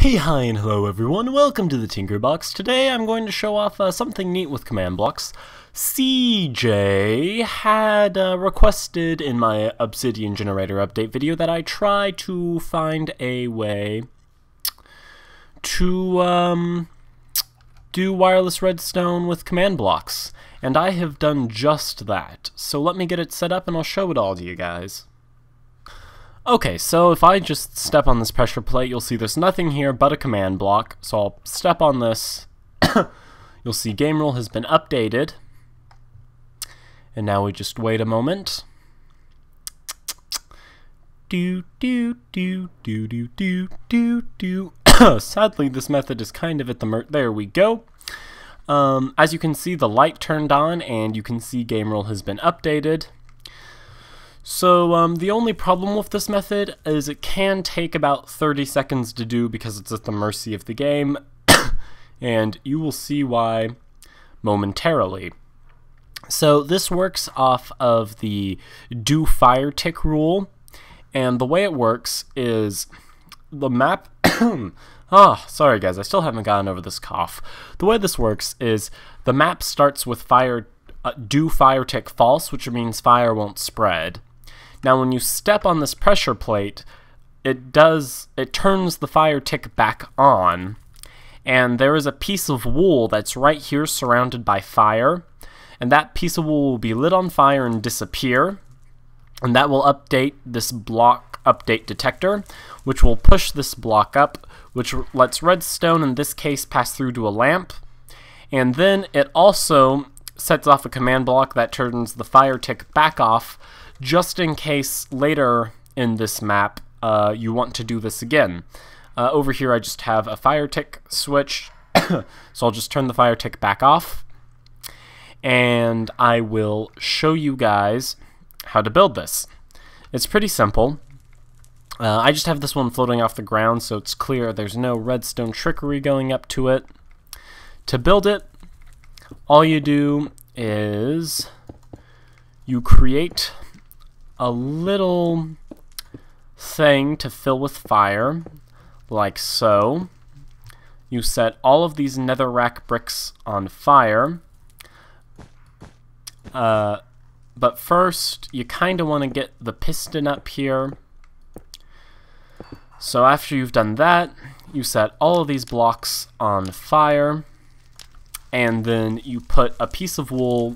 Hey, hi, and hello everyone, welcome to the Tinkerbox. Today I'm going to show off something neat with command blocks. CJ had requested in my Obsidian Generator update video that I try to find a way to do wireless redstone with command blocks. And I have done just that. So let me get it set up and I'll show it all to you guys. Okay, so if I just step on this pressure plate, you'll see there's nothing here but a command block. So I'll step on this. You'll see game rule has been updated. And now we just wait a moment. Sadly, this method is kind of at the there we go. As you can see, the light turned on, and you can see game rule has been updated. So the only problem with this method is it can take about 30 seconds to do because it's at the mercy of the game, and you will see why momentarily. So this works off of the do fire tick rule, and the way it works is the map sorry guys, I still haven't gotten over this cough. The way this works is the map starts with do fire tick false, which means fire won't spread. Now when you step on this pressure plate, it turns the fire tick back on, and there is a piece of wool that's right here surrounded by fire, and that piece of wool will be lit on fire and disappear, and that will update this block update detector, which will push this block up, which lets redstone in this case pass through to a lamp, and then it also sets off a command block that turns the fire tick back off, just in case later in this map you want to do this again. Over here I just have a fire tick switch, so I'll just turn the fire tick back off, and I will show you guys how to build this. It's pretty simple. I just have this one floating off the ground, so it's clear there's no redstone trickery going up to it. To build it, all you do is you create a little thing to fill with fire, like so. You set all of these netherrack bricks on fire. But first, you kind of want to get the piston up here. So after you've done that, you set all of these blocks on fire, and then you put a piece of wool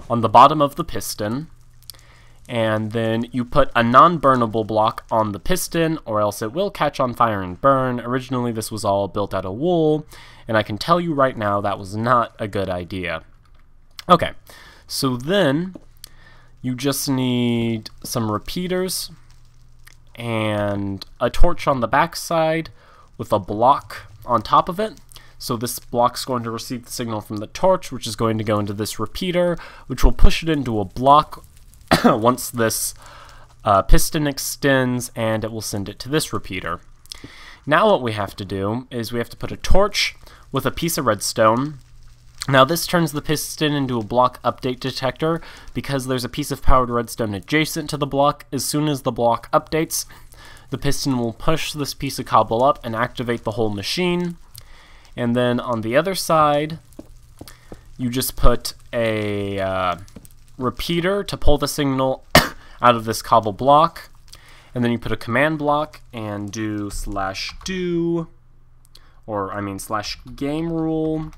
on the bottom of the piston, and then you put a non-burnable block on the piston, or else it will catch on fire and burn. Originally this was all built out of wool, and I can tell you right now that was not a good idea. Okay, so then you just need some repeaters and a torch on the back side with a block on top of it. So this block's going to receive the signal from the torch, which is going to go into this repeater, which will push it into a block once this piston extends, and it will send it to this repeater. Now what we have to do is we have to put a torch with a piece of redstone. Now this turns the piston into a block update detector because there's a piece of powered redstone adjacent to the block. As soon as the block updates, the piston will push this piece of cobble up and activate the whole machine. And then on the other side, you just put a repeater to pull the signal out of this cobble block, and then you put a command block and do /game rule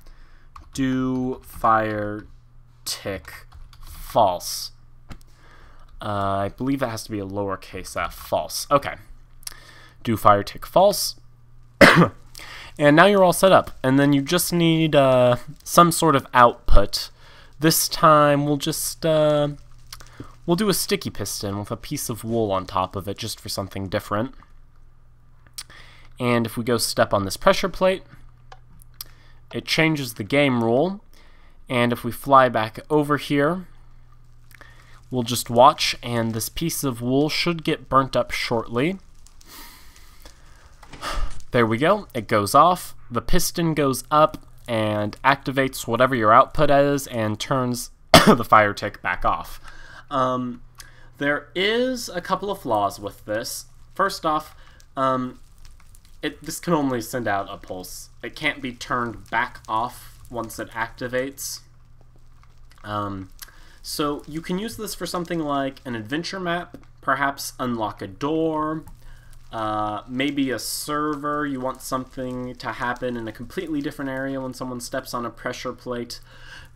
do fire tick false. I believe it has to be a lowercase f, false. Okay, do fire tick false. And now you're all set up, and then you just need some sort of output. This time we'll just we'll do a sticky piston with a piece of wool on top of it, just for something different. And if we go step on this pressure plate, it changes the game rule, and if we fly back over here, we'll just watch, and this piece of wool should get burnt up shortly. There we go, it goes off, the piston goes up and activates whatever your output is and turns the fire tick back off. There is a couple of flaws with this. First off, this can only send out a pulse. It can't be turned back off once it activates. So you can use this for something like an adventure map, perhaps unlock a door, maybe a server. You want something to happen in a completely different area when someone steps on a pressure plate.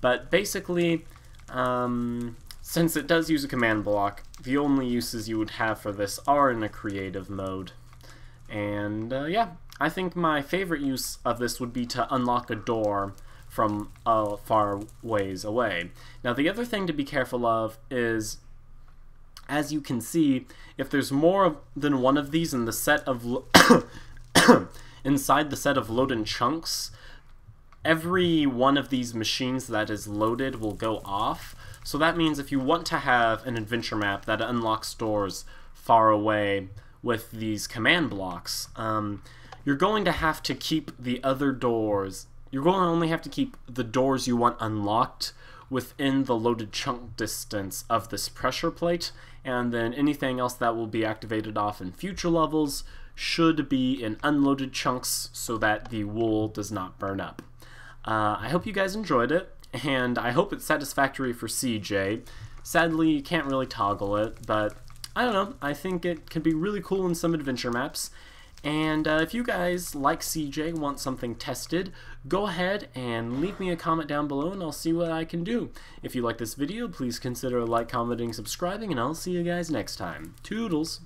But basically, since it does use a command block, the only uses you would have for this are in a creative mode. And yeah, I think my favorite use of this would be to unlock a door from far ways away. Now the other thing to be careful of is, as you can see, if there's more than one of these in the set of inside the set of loaded chunks, every one of these machines that is loaded will go off. So that means if you want to have an adventure map that unlocks doors far away with these command blocks, you're going to have to keep the other doors. You're going to only have to keep the doors you want unlocked within the loaded chunk distance of this pressure plate, and then anything else that will be activated off in future levels should be in unloaded chunks so that the wool does not burn up. I hope you guys enjoyed it, and I hope it's satisfactory for CJ. Sadly, you can't really toggle it, but I don't know, I think it could be really cool in some adventure maps. And if you guys, like CJ, want something tested, go ahead and leave me a comment down below and I'll see what I can do. If you like this video, please consider like, commenting, subscribing, and I'll see you guys next time. Toodles!